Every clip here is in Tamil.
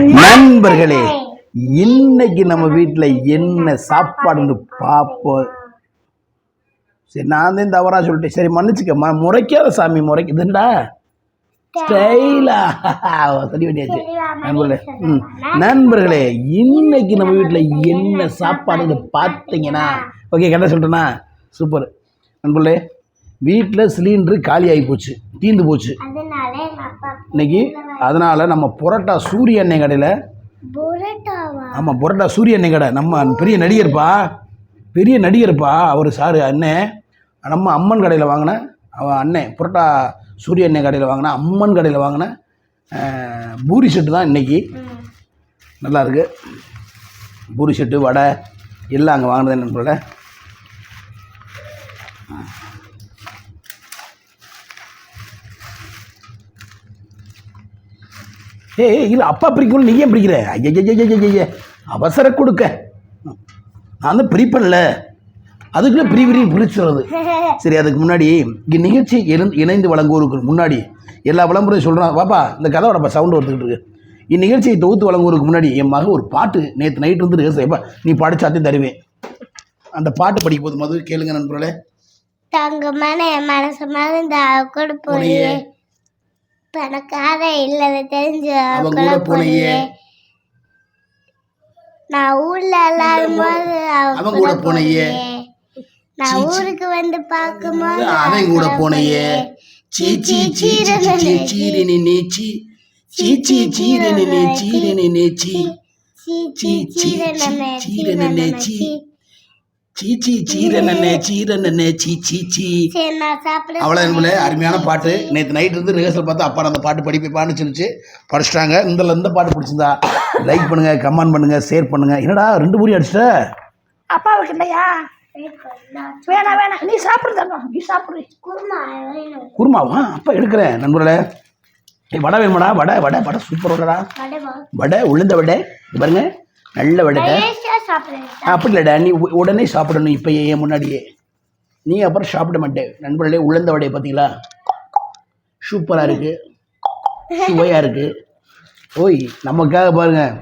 நண்பர்களே, இன்னைக்கு நம்ம வீட்டில் என்ன சாப்பாடுன்னு பார்ப்போம். சரி, நான் தான் தவறா சொல்லிட்டேன். சரி, மன்னிச்சுக்க. முறைக்காத சாமி, முறைக்குதுண்டா ஸ்டைலா சரி பண்ணியாச்சு. நண்பர்களே, இன்னைக்கு நம்ம வீட்டில் என்ன சாப்பாடுன்னு பார்த்தீங்கன்னா, ஓகே, கரெக்டாக சொல்லிட்டேன்னா சூப்பர். நண்பர்களே, வீட்டில் சிலிண்டரு காலி ஆகி போச்சு, தீர்ந்து போச்சு இன்னைக்கு. அதனால் நம்ம புரோட்டா சூரிய எண்ணெய் கடையில், ஆமாம், புரோட்டா சூரிய எண்ணெய் கடை, நம்ம பெரிய நடிகர்ப்பா அவர் சாரு அண்ணன். நம்ம அம்மன் கடையில் வாங்கின அவன் அண்ணன், புரோட்டா சூரிய எண்ணெய் கடையில் வாங்கின, அம்மன் கடையில் வாங்கின பூரி செட்டு தான் இன்றைக்கி. நல்லாயிருக்கு. பூரி செட்டு, வடை எல்லாம் அங்கே வாங்கினது என்னன்னு. இல்லை, அப்பா பிரிக்கணும், நீ ஏன் பிரிக்கிற? ஐய அவசர கொடுக்க, நான் தான் பிரிப்பேன்ல, அதுக்குள்ளே பிரிச்சுறது. சரி, அதுக்கு முன்னாடி இங்கே நிகழ்ச்சி இணைந்து வழங்குவோருக்கு முன்னாடி எல்லா விளம்பரையும் சொல்கிறான். பாப்பா, இந்த கதையோட சவுண்டு வந்துக்கிட்டு இருக்கு. இந்நிகழ்ச்சியை தொகுத்து வழங்குவோருக்கு முன்னாடி என் மகன் ஒரு பாட்டு நேற்று நைட்டு வந்து ரிஹர்சல். நீ படிச்சாத்தையும் தருவேன். அந்த பாட்டு படிக்கும் போது மது கேளுங்க நண்பர்களே. தங்கமான மனசு மறந்த கூட போய் பணக்கார இல்லத தெரிஞ்சு கூட போனியே, நான் ஊர்ல எல்லாரும் போது அவன் கூட போனையே, நான் ஊருக்கு வந்து பார்க்கும்போது அவன் கூட போனையே, சீச்சி சீரனே சீரினி நீச்சி, சீச்சி சீரனே சீரினி நீச்சி, சீச்சி சீரனே சீரினி நீச்சி, சீச்சி சீரனே சீரனே சீச்சி. அவ்வளோ என்பது அருமையான பாட்டு. நேற்று நைட் இருந்து ரிஹர்சல் பார்த்தா அப்பா அந்த பாட்டு படிப்பான்னு சொல்லிச்சு, படிச்சிட்டாங்க. இந்த பாட்டு பிடிச்சிருந்தா லைக் பண்ணுங்க, கமெண்ட் பண்ணுங்க, ஷேர் பண்ணுங்க. என்னடா 2 பூரி அடிச்சிட்ட? அப்பாவுக்கு இல்லையா? வேணாம், நீ சாப்பிடுங்க, நீ சாப்பிடு. குருமாவா? அப்பா எடுக்கிறேன். நண்பர்களே, வடை வேணுமாடா? வடை சூப்பர் வடைடா. வடை, உளுந்த வடை பாருங்க, நல்ல வடை. அப்படி இல்லைடா, நீ உடனே சாப்பிடணும். இப்போ ஏன் முன்னாடியே நீ அப்புறம் சாப்பிட மாட்டேன். நண்பர்களே, உளுந்த வடையை பார்த்தீங்களா? சூப்பராக இருக்குது, சுவையாக இருக்குது. ஓய், நமக்காக பாருங்கள்,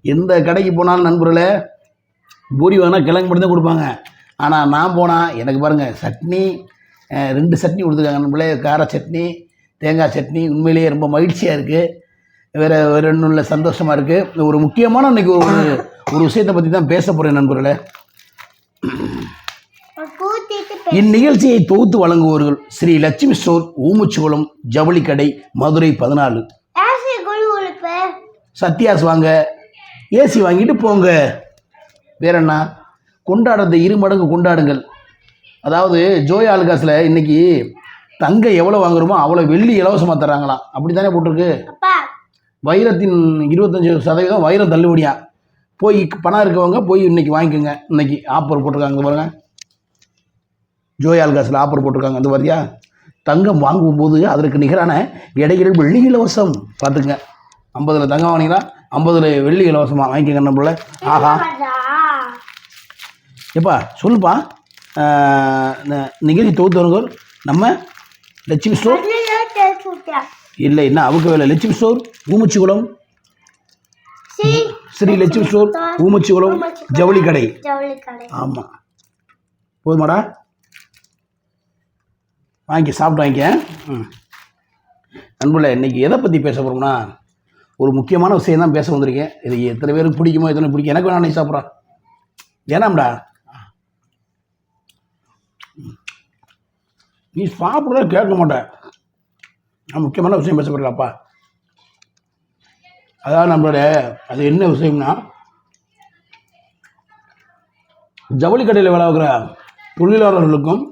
எந்த கடைக்கு போனாலும் நண்பர்களே பூரி வாங்கினா கிழங்கு மட்டும் தான் கொடுப்பாங்க. ஆனால் நான் போனால் எனக்கு பாருங்கள் சட்னி, 2 சட்னி கொடுத்துருக்காங்க நண்பர்களே. கார சட்னி, தேங்காய் சட்னி. உண்மையிலேயே ரொம்ப மகிழ்ச்சியாக இருக்குது. வேறு ஒன்றும் இல்லை, சந்தோஷமாக இருக்குது. ஒரு முக்கியமான இன்றைக்கி ஒரு விஷயத்தை பற்றி தான் பேச போகிறேன் நண்பர்களே. இந்நிகழ்ச்சியை தொகுத்து வழங்குவோர்கள் ஸ்ரீ லட்சுமி ஸ்டோர், ஊமுச்சிகுளம், ஜவுளி கடை, மதுரை 14. சத்யாஸ் வாங்க, ஏசி வாங்கிட்டு போங்க. வேற என்ன, கொண்டாடுறது 2 மடங்கு கொண்டாடுங்கள். அதாவது ஜோய் ஆலுகாஸில் இன்றைக்கி தங்கம் எவ்வளோ வாங்குறோமோ அவ்வளோ வெள்ளி இலவசமாக தர்றாங்களாம். அப்படி தானே போட்டிருக்கு? வைரத்தின் 25% வைரம் தள்ளுபடியா. போய் பணம் இருக்கவங்க போய் இன்றைக்கி வாங்கிக்கோங்க. இன்றைக்கி ஆஃபர் போட்டிருக்காங்க பாருங்கள், ஜோய் ஆலுகாஸில் ஆஃபர் போட்டிருக்காங்க. அந்த மாதிரியா தங்கம் வாங்கும்போது அதற்கு நிகரான இடையில் வெள்ளி இலவசம். பார்த்துங்க, 50 தங்கம் வாங்கினீங்கன்னா 50 வெள்ளி இலவசமாக வாங்கிக்கோங்க நம்மள. ஆஹா, எப்பா சொல்லுப்பா. நிகழ்ச்சி தொகுத்தவங்க நம்ம லட்சுமி ஸ்டோர் இல்லை, என்ன அவுக்க வேலை. லட்சுமி ஸ்டோர், ஊமுச்சிகுளம், ஸ்ரீ லட்சுமி ஸ்டோர், ஊமுச்சிகுளம், ஜவுளி கடை. ஆமாம், போதுமாடா? வாங்கி சாப்பிட்டு வாங்கிக்க. நண்பர்களே, இன்றைக்கி எதை பற்றி பேச போகிறோம்னா, ஒரு முக்கியமான விஷயம் தான் பேச வந்திருக்கேன். இது எத்தனை பேருக்கு பிடிக்குமோ, எத்தனை பிடிக்கும். எனக்கு வேணா, நீ சாப்பிட்றான் ஏனாம்டா, நீ சாப்பிட்றத கேட்க மாட்டேன். நான் முக்கியமான விஷயம் பேச போகிறேன்ப்பா. அதாவது நம்மளோட அது என்ன விஷயம்னா, ஜவுளி கடையில் வேலை வைக்கிற தொழிலாளர்களுக்கும்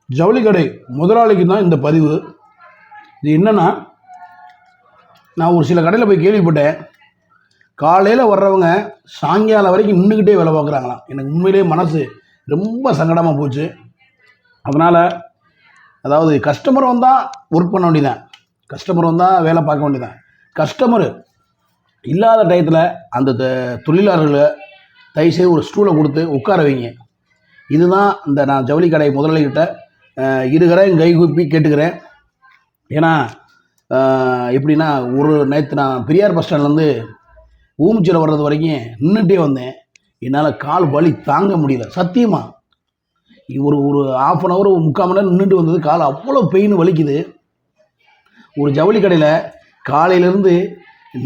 ஜவுளி கடை முதலாளிக்கு தான் இந்த பதிவு. இது என்னென்னா, நான் ஒரு சில கடையில் போய் கேள்விப்பட்டேன், காலையில் வர்றவங்க சாயங்காலம் வரைக்கும் நின்றுக்கிட்டே வேலை பார்க்குறாங்களாம். எனக்கு உண்மையிலேயே மனசு ரொம்ப சங்கடமாக போச்சு. அதனால் அதாவது கஸ்டமர் வந்தால் ஒர்க் பண்ண வேண்டியதான், கஸ்டமர் வந்தால் வேலை பார்க்க வேண்டியதான். கஸ்டமரு இல்லாத டயத்தில் அந்த தொழிலாளர்களை தயவுசெய்து ஒரு ஸ்டூலை கொடுத்து உட்கார வைங்க. இதுதான் இந்த நான் ஜவுளி கடை முதலாளிகிட்ட இருகரையும் கைகூப்பி கேட்டுக்கிறேன். ஏன்னா எப்படின்னா ஒரு நேற்று நான் பெரியார் பஸ் ஸ்டாண்ட்லேருந்து ஊமுச்சியில் வர்றது வரைக்கும் நின்றுட்டே வந்தேன். என்னால் கால் வலி தாங்க முடியல சத்தியமாக. ஒரு ஒரு 1/2 அன் ஹவர் 3/4 மணி நேரம் நின்றுட்டு வந்தது, கால் அவ்வளோ பெயின் வலிக்குது. ஒரு ஜவுளி கடையில் காலையிலேருந்து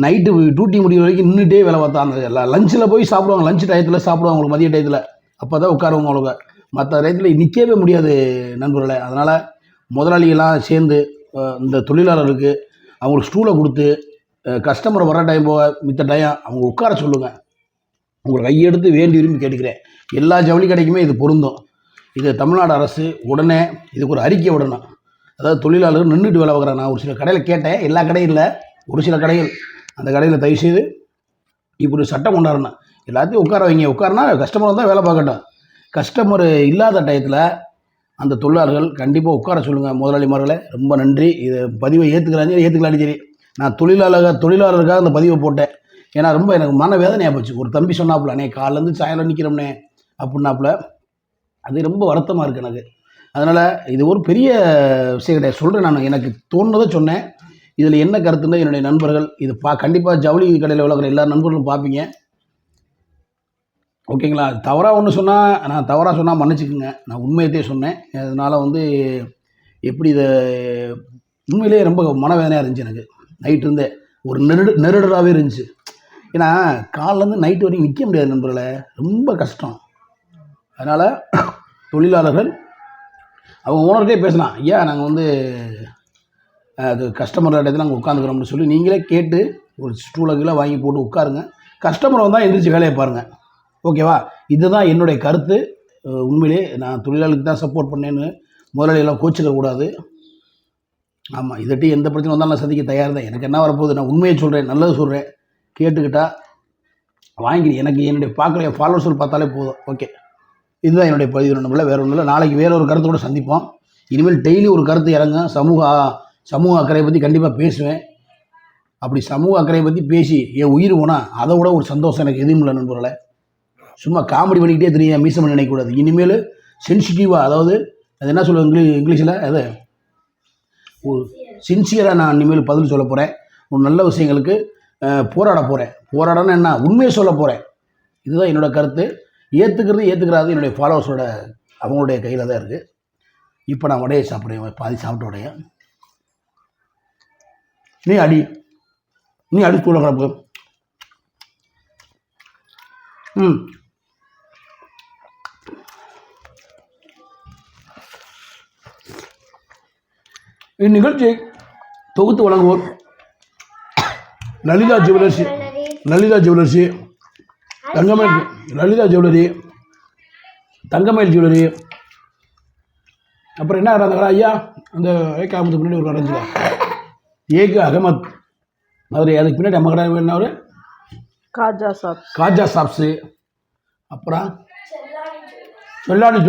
நைட்டு டியூட்டி முடிகிற வரைக்கும் நின்றுட்டே வேலை பார்த்தா. அந்த லஞ்சில் போய் சாப்பிடுவாங்க, லஞ்ச் டயத்தில் சாப்பிடுவாங்க உங்களுக்கு, மதிய டயத்தில் அப்போ தான் உட்காருவாங்க உங்களுக்கு. மற்ற டயத்தில் நிற்கவே முடியாது நண்பர்களே. அதனால் முதலாளிகளாம் சேர்ந்து இந்த தொழிலாளருக்கு அவங்களுக்கு ஸ்டூலை கொடுத்து கஸ்டமர் வர டைம் போக மித்த டைம் அவங்க உட்கார சொல்லுங்கள். உங்களுக்கு கையெடுத்து வேண்டி விரும்பி கேட்டுக்கிறேன். எல்லா ஜவுளி கடைக்குமே இது பொருந்தும். இது தமிழ்நாடு அரசு உடனே இதுக்கு ஒரு அறிக்கை விடணும். அதாவது தொழிலாளர்கள் நின்றுட்டு வேலை பார்க்குறாங்க. நான் ஒரு சில கடையில் கேட்டேன், எல்லா கடையும் இல்லை, ஒரு சில கடைகள். அந்த கடையில் தயவுசெய்து இப்படி சட்டம் கொண்டாடணும். எல்லாத்தையும் உட்கார வைங்க. உட்காரனா கஸ்டமர் தான் வேலை பார்க்கட்டும். கஸ்டமர் இல்லாத டயத்தில் அந்த தொழிலாளர்கள் கண்டிப்பாக உட்கார சொல்லுங்கள். முதலாளிமார்களே ரொம்ப நன்றி. இது பதிவை ஏற்றுக்கலான்னு சரி. நான் தொழிலாளருக்காக அந்த பதிவை போட்டேன். ஏன்னா ரொம்ப எனக்கு மன வேதனையாக போச்சு. ஒரு தம்பி சொன்னாப்புல, அண்ணே காலைலேருந்து சாயங்காலம் நிற்கிறோம்னே அப்படின்னாப்புல. அது ரொம்ப வருத்தமாக இருக்குது எனக்கு. அதனால் இது ஒரு பெரிய விஷயம் கிடையாது. சொல்கிறேன், நான் எனக்கு தோணுனதை சொன்னேன். இதில் என்ன கருத்துன்னா என்னுடைய நண்பர்கள் இது கண்டிப்பாக ஜவுளி கடையில் விளக்குற எல்லா நண்பர்களும் பார்ப்பீங்க. ஓகேங்களா? தவறாக ஒன்று சொன்னால், நான் தவறாக சொன்னால் மன்னிச்சுக்குங்க. நான் உண்மையத்தையே சொன்னேன். அதனால் எப்படி இதை உண்மையிலே ரொம்ப மனவேதனையாக இருந்துச்சு எனக்கு. நைட்டு இருந்தே ஒரு நெருடராகவே இருந்துச்சு. ஏன்னா காலிலேருந்து நைட்டு வரைக்கும் நிற்க முடியாது நண்பர்களே, ரொம்ப கஷ்டம். அதனால் தொழிலாளர்கள் அவங்க ஓனர்கிட்டே பேசலாம், ஐயா நாங்கள் அது கஸ்டமர் இடத்துல நாங்கள் உட்காந்துக்கிறோம்னு சொல்லி நீங்களே கேட்டு ஒரு ஸ்டூலெல்லாம் வாங்கி போட்டு உட்காருங்க. கஸ்டமர் வந்தால் எந்திரிச்சு வேலையை பாருங்கள். ஓகேவா? இதுதான் என்னுடைய கருத்து. உண்மையிலே நான் தொழிலாளருக்கு தான் சப்போர்ட் பண்ணேன்னு முதலாளியெல்லாம் கோச்சிக்கக்கூடாது. ஆமாம், இதட்டி எந்த பிரச்சனை வந்தாலும் நான் சந்திக்க தயார் தான். எனக்கு என்ன வரப்போகுது, நான் உண்மையை சொல்கிறேன், நல்லது சொல்கிறேன். கேட்டுக்கிட்டால் வாங்கி எனக்கு என்னுடைய பார்க்குற ஃபாலோவர்ஸ் பார்த்தாலே போதும். ஓகே, இதுதான் என்னுடைய பதிவு. நம்மள வேறு ஒன்றும் இல்லை. நாளைக்கு வேறு ஒரு கருத்தோடு சந்திப்போம். இனிமேல் டெய்லி ஒரு கருத்து இறங்க. சமூக அக்கறையை பற்றி கண்டிப்பாக பேசுவேன். அப்படி சமூக அக்கறையை பற்றி பேசி என் உயிர் போனால் அதை விட ஒரு சந்தோஷம் எனக்கு எதுவும் இல்லை நண்பர்களே. சும்மா காமெடி பண்ணிக்கிட்டே தெரியும், மீசம் பண்ணி நினைக்கக்கூடாது. இனிமேல் சென்சிட்டிவாக, அதாவது அது என்ன சொல்லுவாங்க இங்கிலீஷில், அது ஒரு சின்சியராக நான் இனிமேல் பதில் சொல்ல போகிறேன். ஒரு நல்ல விஷயங்களுக்கு போராட போகிறேன். போராடன்னு என்ன, உண்மையை சொல்ல போகிறேன். இதுதான் என்னோடய கருத்து. ஏற்றுக்கிறாது என்னுடைய ஃபாலோவர்ஸோட அவங்களுடைய கையில் தான் இருக்குது. இப்போ நான் உடையை சாப்பிட்றேன், பாதி சாப்பிட்ட உடைய. நீ அடி தூள கிடப்பு. இந்நிகழ்ச்சியை தொகுத்து வழங்குவோர் லலிதா ஜுவல்லர்ஸி, லலிதா ஜுவல்லரி, தங்கமயில் ஜுவல்லரி. அப்புறம் என்ன கடை ஐயா, அந்த ஏக அகமது பின்னாடி ஒரு கடைஞ்சில ஏக அகமத் மதுரை. அதுக்கு பின்னாடி நம்ம கடை என்ன ஒரு காஜா ஷாப்ஸு. அப்புறம் செல்லானி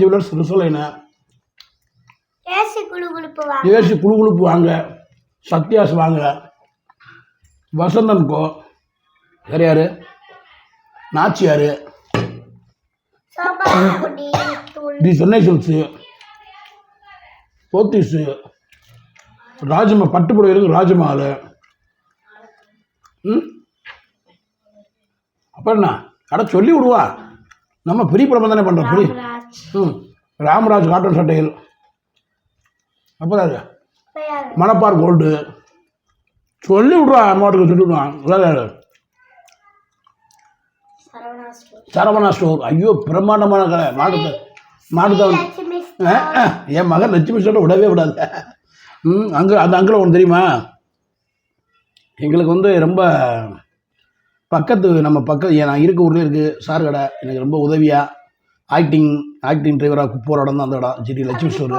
ஜுவல்லர்ஸ் ரிசோலைனா, ஏசி குழுகுழுப்பு வாங்க, சத்யாஸ் வாங்க, வசந்தன் கோ, வேறு யார், நாச்சியார், டி சென்னை சில்க்ஸு, போத்தீஸு, பட்டுப்புடவை இருக்குது ராஜமஹால். அப்புறம் என்ன கடை சொல்லி விடுவா, நம்ம பெரிய படம் தானே பண்ணுறோம். பெரிய ராமராஜ் காட்டன் சட்டைகள். அப்புறம் மணப்பார் கோல்டு சொல்லி விட்ருவா, அம்மாட்டுக்கு சொல்லி விடுவான். வேறு சரவணா ஸ்டோர். ஐயோ பிரம்மாண்டமான கடை. மாட்டுத்தான் என் மகன் லட்சுமி ஸ்டோரை விடவே விடாது. அந்த அங்கிள் ஒன்று தெரியுமா, எங்களுக்கு ரொம்ப நம்ம நான் இருக்க ஊர்லேயே இருக்குது சார் கடை. எனக்கு ரொம்ப உதவியாக ஆக்டிங் டிரைவராக போகிற இடம் தான் அந்த இடம். சரி லட்சுமி ஸ்டோர்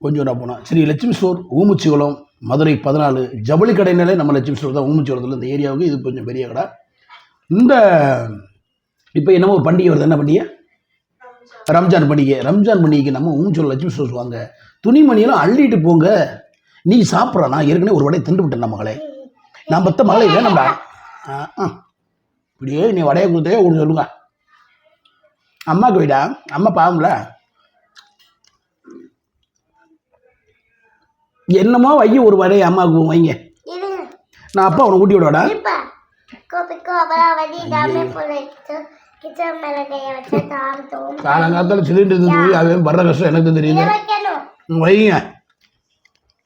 கொஞ்சோண்டா போனால் சரி லட்சுமி ஸ்டோர், ஊமுச்சிகுளம், மதுரை 14. ஜவுளி கடைனாலே நம்ம லட்சுமி ஸ்டோர் தான். ஊமுச்சிகுளத்தில் இந்த ஏரியாவுக்கு இது கொஞ்சம் பெரிய கடை. இப்போ என்னமோ ஒரு பண்டிகை வருது. என்ன பண்டிகை? ரம்ஜான் பண்டிகைக்கு நம்ம ஊமுச்சிகுளம் லட்சுமி ஸ்டோர்ஸ் வாங்க. துணிமணியெல்லாம் அள்ளிட்டு போங்க. நீ சாப்பிட்ற, நான் ஏற்கனவே ஒரு வடையை திண்டு விட்டேன். நம்ம மகளே, நான் பத்த மகளே இல்லை நம்ம இப்படியே நீ வடையை கொடுத்தே கொடுத்து சொல்லுங்க. அம்மாவுக்கு விடா, அம்மா பாவம்ல. என்னமோ வைய ஒரு வரையை அம்மாவுக்கு வைங்க. இருங்க நான் அப்பா உன்னை ஊட்டி விடவாடா? இருப்பா கோபிக்கோ அப்புறம் வந்து இதாமே போயிட்டு கிச்சன் மேலே கையை வச்சு தாழ்த்தோம் காலங்காலத்தில் சிலிண்டர் இருந்து அவன் வர்ற கஷ்டம் எனக்கு தான் தெரியுது. வைக்கணும் வைங்க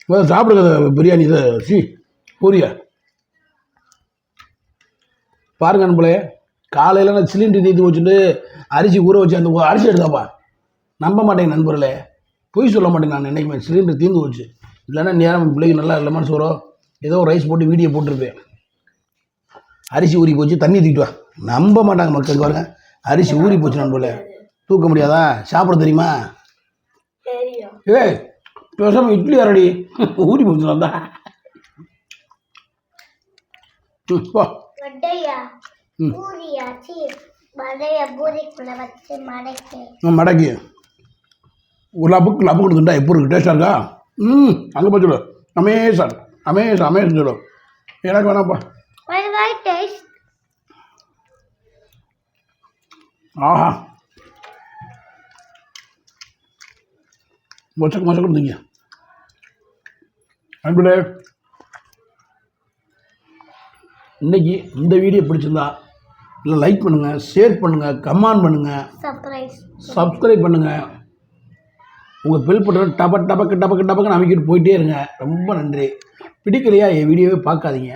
முதல்ல சாப்பிடுங்க பிரியாணி இதை பூரியா பாருங்க நண்பளே. காலையில் நான் சிலிண்டர் தீர்த்து வச்சுட்டு அரிசி ஊற வச்சு அந்த அரிசி எடுத்தாப்பா. நம்ப மாட்டேங்க நண்பர்களே, பொய் சொல்ல மாட்டேங்க. நான் நினைக்குமே சிலிண்டர் தீர்ந்து வச்சு இல்லைன்னா நேரம் பிள்ளைக்கு நல்லா லெமன் சோறோ ஏதோ ரைஸ் போட்டு வீடியோ போட்டிருப்பேன். அரிசி ஊறி போச்சு தண்ணி தூக்கிட்டு வா. நம்ப மாட்டாங்க மக்கள். பாருங்க அரிசி ஊறி போச்சு நண்பர்களே. தூக்க முடியாதா? சாப்பிட தெரியுமா? ஏய் பேசாம இட்லி அரடி ஊறி போச்சு தான். போ வடையா பூரியா சீ வடையா பூரிக்குள்ள வச்சு மடக்கி மடக்கி ஒரு லப்பு கொடுத்துட்டா எப்படி இருக்கு? டேஸ்டாக இருக்கா? அங்கே போய் சொல்லு. அமேசான் அமேசான் அமேசான் சொல்லு. எனக்கு வேணாப்பா. டேஸ்ட் ஆஹா மொச்சக்கு மொச்சக்கு கொடுத்தீங்க அன்புலே. இன்னைக்கு இந்த வீடியோ பிடிச்சிருந்தா இல்லை லைக் பண்ணுங்கள், ஷேர் பண்ணுங்கள், கமெண்ட் பண்ணுங்கள், சப்ஸ்கிரைப் பண்ணுங்கள். உங்கள் பெல் பட்டன் டபக்கு அமைக்கிட்டு போயிட்டே இருங்க. ரொம்ப நன்றி. பிடிக்கலையா என் வீடியோவே பார்க்காதீங்க.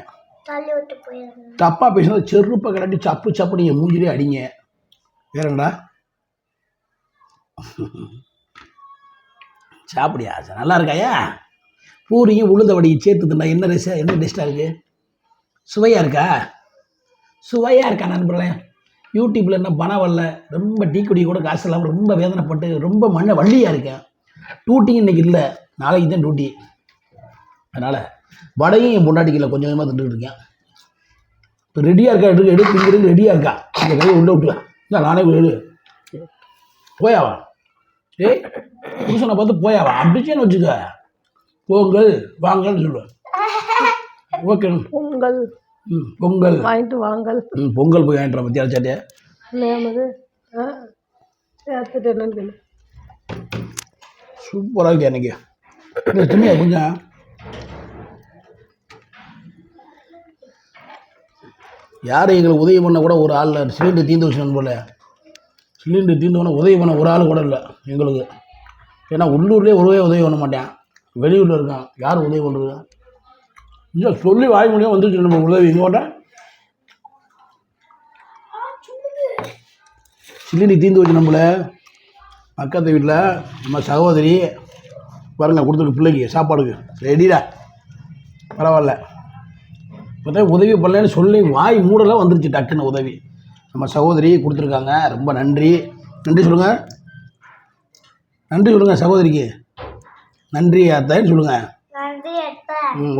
தப்பாக பேசினா செருப்பை கடாட்டி சப்பு நீங்கள் மூஞ்சிலே அடிங்க. வேறங்கடா சாப்பிடியா? நல்லா இருக்காயா? பூரியும் உளுந்த வடியும் சேர்த்து தின்னா என்ன டேஸ்ட்டாக இருக்குது? சுவையாக இருக்கா? சுவையாக இருக்கா நண்பர்களே? யூடியூப்பில் என்ன பணம் வரல, ரொம்ப டீ குடி கூட காசு இல்லாமல் ரொம்ப வேதனைப்பட்டு ரொம்ப வள்ளியாக இருக்கேன். டூட்டியும் இன்றைக்கி இல்லை, நாளைக்கு தான் டூட்டி. அதனால் வடையும் என் பொண்டாட்டிக்கில் கொஞ்சம் கொஞ்சமாக தின்றுட்டு இருக்கேன். இப்போ ரெடியாக இருக்கா? எடுத்து ரெடியாக இருக்கா? இந்த கையை உள்ள விட்டுலாம். இல்லை நானே போயாவா? ஏய் புருஷனை பார்த்து போயாவா அப்படிச்சேன்னு வச்சுக்க. பொங்கல் வாங்கன்னு சொல்லுவேன். ஓகே பொங்கல் பொங்கல் வாங்கிட்டு வாங்கல். பொங்கல் போய் வாங்கிட்டு பற்றி அழைச்சாட்டியா? என்னன்னு கேளு. சூப்பராக இருக்கு எனக்கு. துணியா கொஞ்சம் யாரும் எங்களுக்கு உதவி பண்ண கூட ஒரு ஆள் இல்லை. சிலிண்டர் தீர்ந்து வச்சுன்னு போல. சிலிண்டர் தீர்ந்தவொன்னே உதவி பண்ண ஒரு ஆள் கூட இல்லை எங்களுக்கு. ஏன்னா உள்ளூர்லேயே உதவி பண்ண மாட்டேன், வெளியூரில் இருக்கான். யார் உதவி பண்ணுறது? இல்லை சொல்லி வாய் முடியும் வந்துச்சு நம்ம உதவி. இங்கோட சிலிண்டர் தீர்ந்து வச்சு நம்மள பக்கத்து வீட்டில் நம்ம சகோதரி பாருங்க கொடுத்துருக்கு பிள்ளைக்கு சாப்பாடுக்கு ரெடிடா. பரவாயில்ல பார்த்தா உதவி பண்ணலன்னு சொல்லி வாய் மூடலாம் வந்துருச்சு டக்குன்னு உதவி. நம்ம சகோதரி கொடுத்துருக்காங்க. ரொம்ப நன்றி. நன்றி சொல்லுங்கள். நன்றி சொல்லுங்கள் சகோதரிக்கு. நன்றி அத்தைன்னு சொல்லுங்கள்.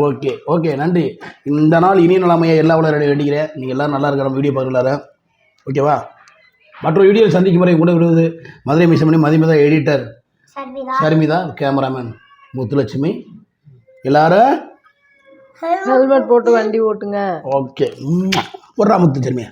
ஓகே ஓகே நன்றி. இந்த நாள் இனிய நலமையை எல்லா உலகம் வேண்டிக்கிறேன். நீங்கள் எல்லோரும் நல்லா இருக்கிற வீடியோ பார்க்கலாரு. ஓகேவா? மற்றொரு வீடியோவில் சந்திக்கும் முறை கூட விடுவது மதுரை மிசமணி மதிமதா எடிட்டர் சர்மிதா, கேமராமேன் முத்துலட்சுமி. எல்லாரும் ஹெல்மெட் போட்டு வண்டி ஓட்டுங்க. ஓகே. ஒரு முத்து சர்மியா.